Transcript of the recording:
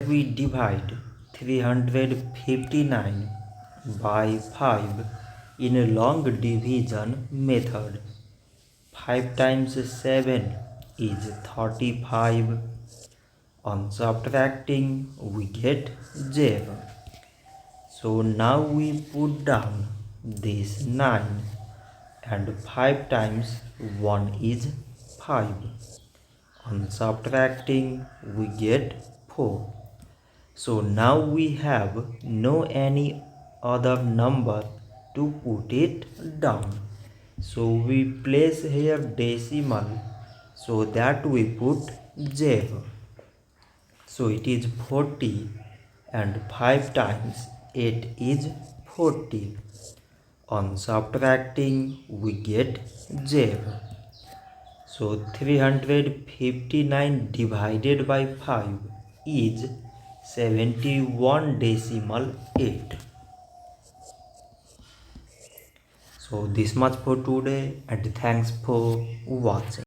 We divide 359 by 5 in a long division method. 5 times 7 is 35. On subtracting, we get 0. So now we put down this 9 and 5 times 1 is 5. On subtracting, we get 4. So now we have no any other number to put it down. So we place here decimal so that we put 0. So it is 40 and 5 times 8 is 40. On subtracting, we get 0. So 359 divided by 5 is 71.8. So this much for today and thanks for watching.